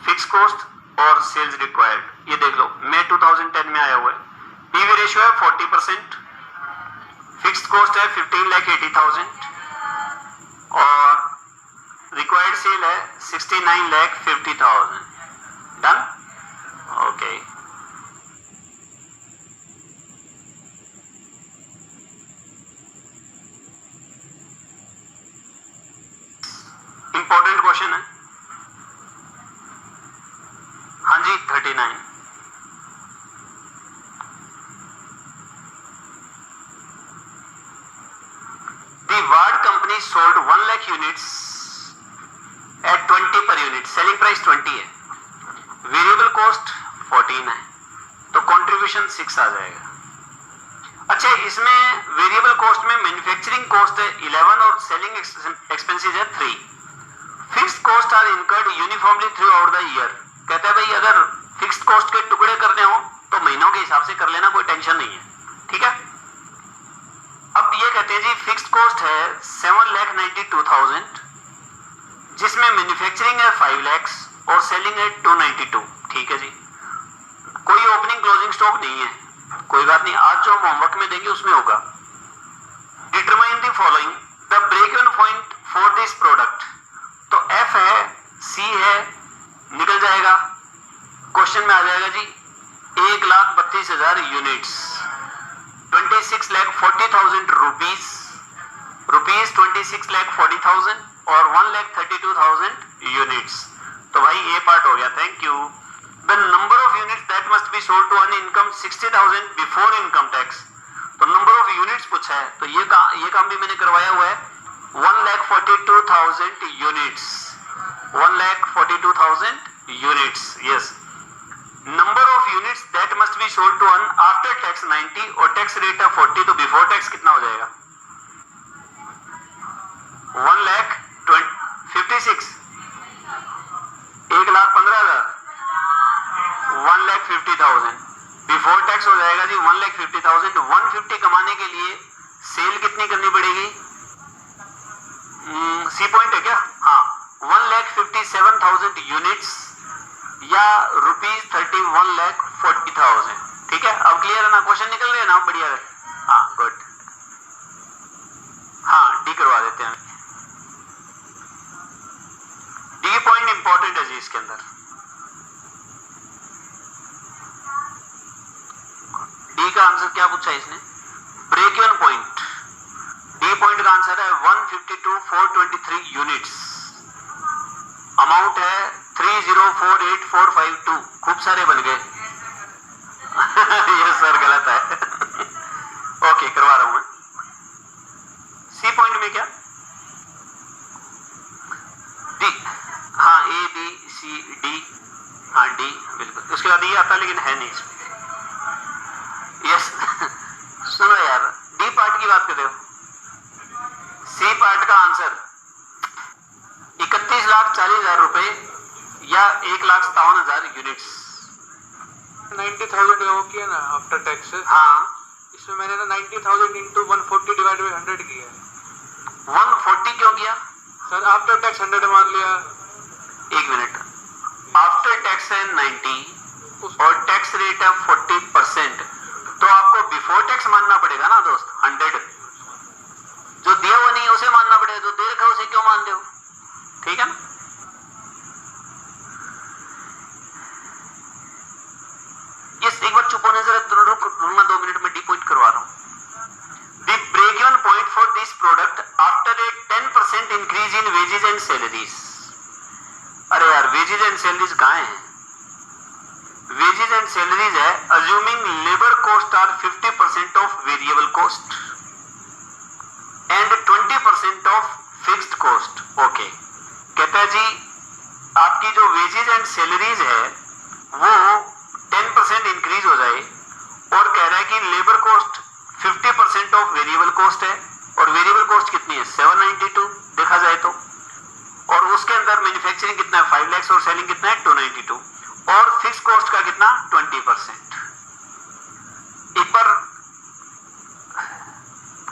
फिक्स कॉस्ट और सेल्स रिक्वायर्ड, ये देख लो मई 2010 में आया हुआ है। पीवी रेशो है 40%, फिक्स्ड कॉस्ट है 15,80,000 और रिक्वायर्ड सेल है 69,50,000। डन। ओके इंपॉर्टेंट क्वेश्चन है। हाँ जी 39 The Ward company sold 1 lakh units at 20 per unit, selling price 20 है, वेरिएबल कॉस्ट 14 है, तो कंट्रीब्यूशन 6 आ जाएगा। अच्छा इसमें वेरिएबल कॉस्ट में मैन्युफैक्चरिंग कॉस्ट है 11 और सेलिंग एक्सपेंसेस है 3। Fixed cost are incurred uniformly throughout the year. कहता है भाई अगर फिक्स्ड कॉस्ट के टुकड़े करने हो तो महीनों के हिसाब से कर लेना, कोई टेंशन नहीं है, ठीक है। अब ये कहते हैं जी फिक्स्ड कॉस्ट है 7,92,000 जिसमें मैन्युफैक्चरिंग है 5 लाख और सेलिंग है 292, ठीक है जी। कोई ओपनिंग क्लोजिंग स्टॉक नहीं है, कोई बात नहीं, आज जो हम होमवर्क में देंगे उसमें होगा। Determine the following the break even point for this product, तो एफ है, सी है, निकल जाएगा। क्वेश्चन में आ जाएगा जी 1,32,000 यूनिट्स, 26,40,000 रुपीज, 26,40,000 और 1,32,000 यूनिट्स। तो भाई ये पार्ट हो गया, thank you. The number of units that must be sold to earn income 60,000 before income tax, तो नंबर ऑफ यूनिट्स पूछा है, तो ये काम भी मैंने करवाया हुआ है। 1,42,000 units, 1,42,000 units, yes. Number of units that must be sold to earn after tax 90 और टैक्स रेट है 40, तो बिफोर टैक्स कितना हो जाएगा 1,56,000, 1,15,000, 1,50,000 बिफोर टैक्स हो जाएगा जी 1,50,000। 150 कमाने के लिए सेल कितनी करनी पड़ेगी, सी पॉइंट है क्या, हाँ 1,57,000 यूनिट्स या ₹31,40,000, ठीक है। अब क्लियर है ना, क्वेश्चन निकल रहे हैं ना, बढ़िया है, हाँ गुड। हाँ डी करवा देते हैं, डी पॉइंट इंपॉर्टेंट है जी इसके अंदर। डी का आंसर क्या पूछा है इसने, break even point. D point का आंसर है 152,423 यूनिट्स, अमाउंट है 3048452, खूब सारे बन गए। ये सर गलत है। ओके करवा रहा हूं मैं। सी पॉइंट में क्या, डी, हाँ ए बी सी डी, हाँ डी बिल्कुल, उसके बाद ये आता लेकिन है नहीं इसमें। यस सुनो यार, डी पार्ट की बात कर रहे हो, सी पार्ट का आंसर 31,40,000 रुपए या 1,57,000 यूनिट्स। 90,000 वो किया ना आफ्टर टैक्स, हाँ इसमें मैंने ना 90,000 इंटू 140 डिवाइड बाई 100 किया है। 140 क्यों किया सर आफ्टर टैक्स 100 मान लिया। एक मिनट, आफ्टर टैक्स है 90 और टैक्स रेट है 40%, तो आपको बिफोर टैक्स मानना पड़ेगा ना दोस्त 100, जो दिया हुआ नहीं है उसे मानना पड़ेगा, जो दे रखा है उसे क्यों मान रहे हो, ठीक है ना। इस एक बार चुप होने जरा, रुकना 2 मिनट में डी पॉइंट करवा रहा हूं। The break even point for this product after a 10% increase in wages and salaries. अरे यार वेजेस एंड सैलरीज कहां है, वेजेस एंड सैलरीज है assuming labour cost are 50% of variable cost and 20% of fixed cost. Okay कहता है जी आपकी जो वेजेज एंड सैलरीज है वो 10% इंक्रीज हो जाए और कह रहा है कि labour cost 50% of variable cost है और वेरिएबल कॉस्ट कितनी है 792 देखा जाए तो, और उसके अंदर मैन्युफैक्चरिंग कितना है 5 लाख और सेलिंग कितना है 292 और फिक्स कॉस्ट का कितना 20%। एक बार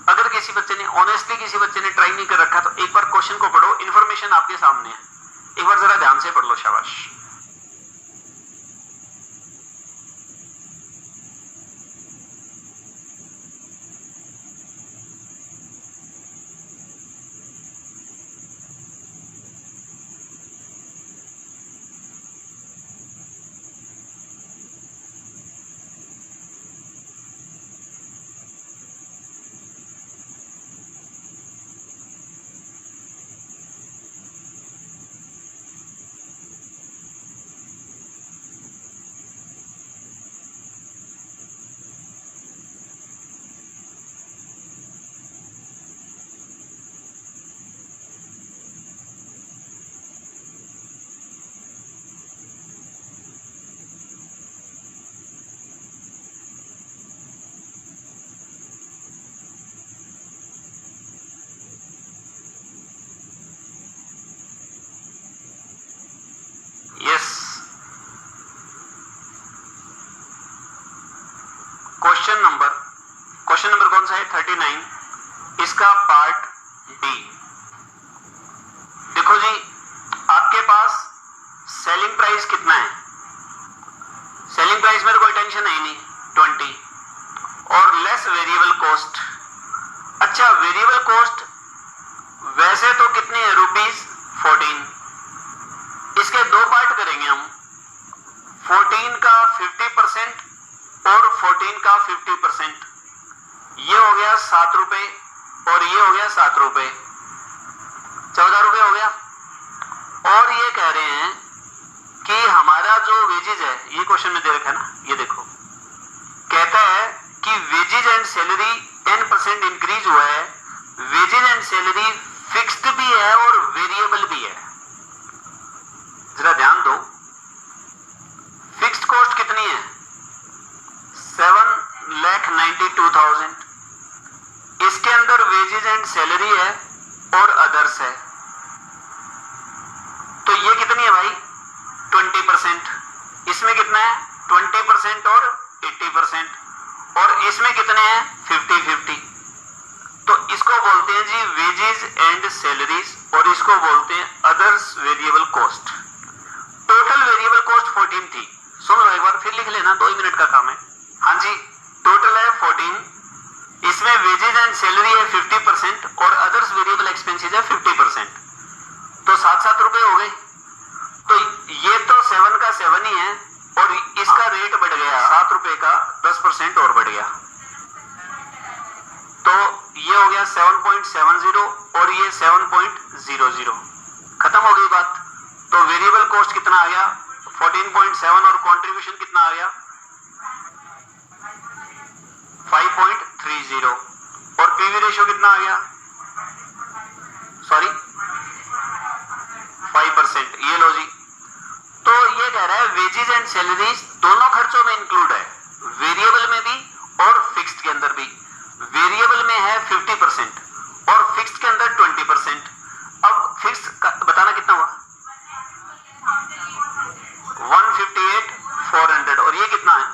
अगर किसी बच्चे ने ऑनेस्टली किसी बच्चे ने ट्राई नहीं कर रखा तो एक बार क्वेश्चन को पढ़ो, इंफॉर्मेशन आपके सामने है, एक बार जरा ध्यान से पढ़ लो, शाबाश। यस, क्वेश्चन नंबर कौन सा है 39, इसका पार्ट डी। देखो जी, आपके पास सेलिंग प्राइस कितना है, सेलिंग प्राइस में तो कोई टेंशन है ही नहीं 20 और लेस वेरिएबल कॉस्ट। अच्छा, वेरिएबल कॉस्ट वैसे तो कितनी है ₹14, इसके दो पार्ट करेंगे हम, 14 का 50% और 14 का 50%। ये हो गया 7 रुपए और ये हो गया 7 रुपए, 14 रुपए हो गया। और ये कह रहे हैं कि हमारा जो वेजेज है, ये क्वेश्चन में दे रखा है ना, ये देखो, कहता है कि वेजेज एंड सैलरी 10% इंक्रीज हुआ है, वेजेज एंड सैलरी फिक्स्ड भी है और वेरिएबल भी है। जरा ध्यान दो, फिक्स्ड कॉस्ट कितनी है 7,92,000, इसके अंदर वेजेज एंड सैलरी है और अदर्स है, तो ये कितनी है भाई 20%, इसमें कितना है 20% और 80%, और इसमें कितने हैं 50-50। तो इसको बोलते हैं जी वेजेज एंड सैलरीज और इसको बोलते हैं others variable cost. Total variable cost 14 थी, सुन लो एक बार फिर लिख लेना, 2 ही मिनट का काम है। हाँ जी, टोटल है 14, इसमें वेजेज एंड सैलरी है 50% और अदर्स वेरिएबल एक्सपेंसेस है 50%, तो 7-7 रुपए हो गए। तो ये तो 7 का 7 ही है और इसका रेट बढ़ गया 7 रुपए का 10% और बढ़ गया, तो ये हो गया 7.70 और ये 7.00, खत्म हो गई बात। तो वेरिएबल कॉस्ट कितना आ गया 14.7 और कंट्रीब्यूशन कितना आ गया 5.30 और पीवी रेशियो कितना आ गया, सॉरी 5%। ये लो जी, तो ये कह रहा है वेजेज एंड सैलरीज दोनों खर्चों में इंक्लूड है, वेरिएबल में भी और फिक्स्ड के अंदर भी। वेरिएबल में है 50% और फिक्स्ड के अंदर 20%। अब फिक्स्ड बताना कितना हुआ 158,400 और ये कितना है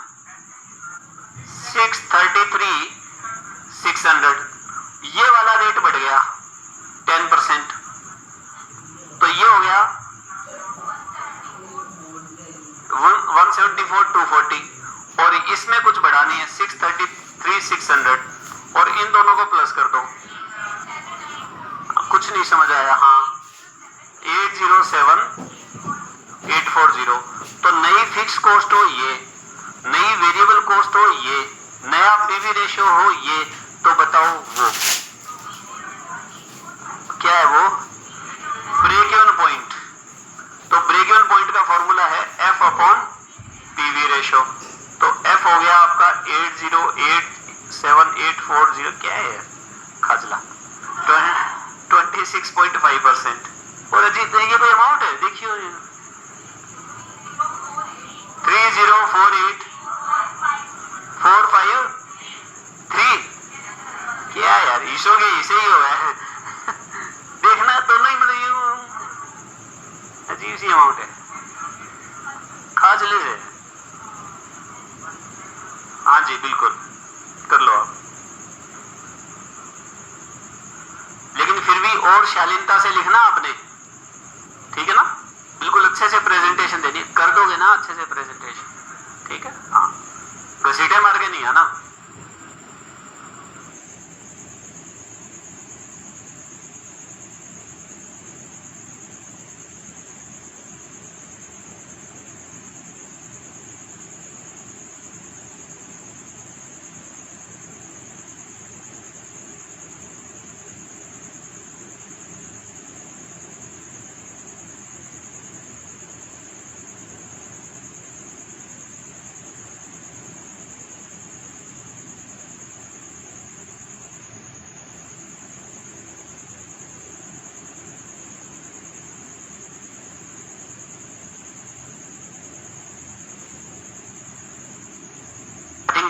633,600। ये वाला रेट बढ़ गया 10%, तो ये हो गया 174,240 और इसमें कुछ बढ़ा नहीं है 633,600 और इन दोनों को प्लस कर दो। कुछ नहीं समझ आया, हाँ 807,840। तो नई फिक्स कॉस्ट हो ये, नई वेरिएबल कॉस्ट हो ये, नया पीवी रेशियो हो ये, तो बताओ वो क्या है, वो ब्रेक इवन पॉइंट। तो ब्रेक इवन पॉइंट का फॉर्मूला है F/PV रेशियो। तो F हो गया आपका 808,7840, क्या है खाजला 26.5%। और अजीत ये कोई अमाउंट है, देखियो 304845 क्या यार, ईशो के इसे ही हुआ है। देखना दोनों ही मतलब अजीब सी अमाउंट है, खा चले से। हाँ जी बिल्कुल कर लो आप, लेकिन फिर भी और शालीनता से लिखना आपने, ठीक है ना? बिल्कुल अच्छे से प्रेजेंटेशन देनी, कर दोगे ना अच्छे से प्रेजेंटेशन, ठीक है? हाँ, घसीटे मार के नहीं है ना।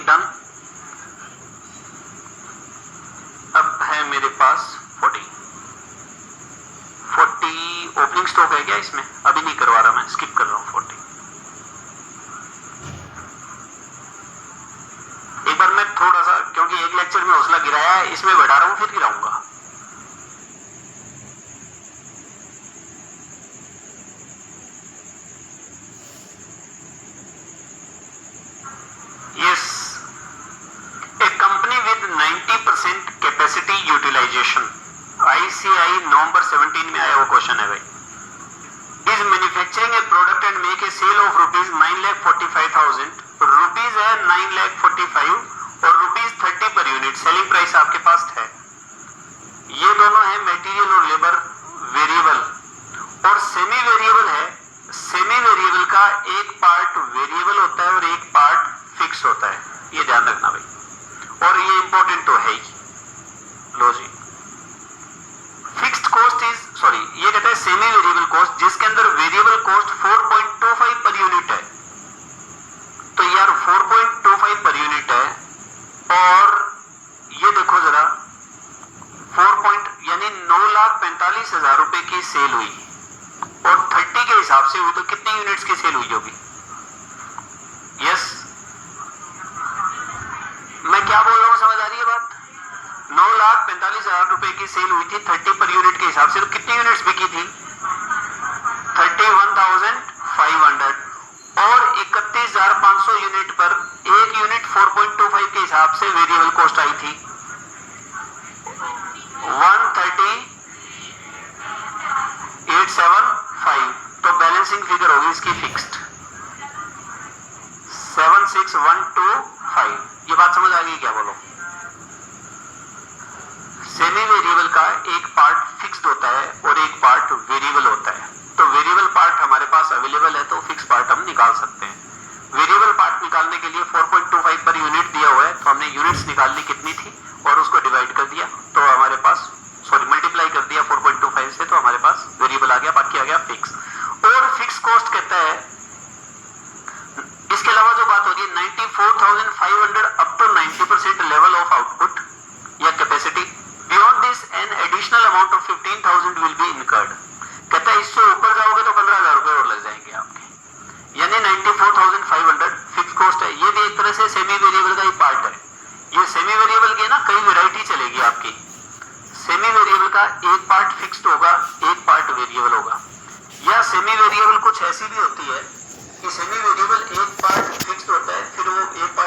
डन। अब है मेरे पास 40 ओपनिंग स्टॉक है क्या इसमें? अभी नहीं करवा रहा, मैं स्किप कर रहा हूं 40। एक बार मैं थोड़ा सा, क्योंकि एक लेक्चर में हौसला गिराया है, इसमें बढ़ा रहा हूं फिर गिराऊंगा। Yes, a company with 90% capacity utilization, ICI नवंबर 17 में आया वो क्वेश्चन है भाई, is manufacturing a product and make a sale of rupees 9,45,000, rupees है 9,45,000 और rupees 30 per unit selling price आपके पास है। ये दोनों है मटेरियल और लेबर वेरिएबल, और सेमी वेरिएबल है। सेमी वेरिएबल का एक पार्ट वेरिएबल होता है और एक पार्ट फिक्स होता है, ये ध्यान रखना भाई, और ये इंपॉर्टेंट तो है ही। लो जी, फिक्स्ड कॉस्ट इज, सॉरी ये कहता है सेमी वेरिएबल कॉस्ट जिसके अंदर वेरिएबल कॉस्ट 4.25 पर यूनिट है। तो यार 4.25 पर यूनिट है, और ये देखो जरा यानी 9,45,000 रुपए की सेल हुई, और 30 के हिसाब से हुई तो कितनी यूनिट्स की सेल हुई होगी? यस, मैं क्या बोल रहा हूं, समझ आ रही है बात? 9,45,000 रुपए की सेल हुई थी 30 पर यूनिट के हिसाब से, तो कितनी यूनिट्स बिकी थी? 31,500, और 31,500 यूनिट पर एक यूनिट 4.25 के हिसाब से वेरिएबल कॉस्ट आई थी 130,875, तो बैलेंसिंग फिगर होगी इसकी फिक्स्ड 76,125। ये बात समझ आ गई क्या? बोलो। सेमी वेरिएबल का एक पार्ट फिक्स्ड होता है और एक पार्ट वेरिएबल होता है, तो वेरिएबल पार्ट हमारे पास अवेलेबल है तो फिक्स पार्ट हम निकाल सकते हैं। वेरिएबल पार्ट निकालने के लिए 4.25 पर यूनिट दिया हुआ है, तो हमने यूनिट्स निकालनी कितनी थी और उसको डिवाइड कर दिया, तो हमारे पास, सॉरी मल्टीप्लाई कर दिया 4.25 से, तो हमारे पास वेरिएबल आ गया, बाकी आ गया फिक्स। और फिक्स कॉस्ट कहता है, इसके अलावा जो बात होगी 94,500 up to 90% level of output या capacity, beyond this an additional amount of 15,000 will be incurred. कहता है इससे ऊपर जाओगे तो 15,000 रुपए और लग जाएंगे आपके, यानी 94,500 फिक्स कॉस्ट है। ये भी एक तरह से सेमी वेरिएबल का ही पार्ट है। ये सेमी वेरिएबल की ना कई वैरायटी चलेगी आपकी। सेमी वेरिएबल का एक पार्ट फिक्स्ड होगा, एक पार्ट वेरिएबल होगा, या सेमी वेरिएबल कुछ ऐसी भी होती है कि सेमी वेरिएबल एक पार्ट फिक्स्ड होता है, फिर वो एक पार्ट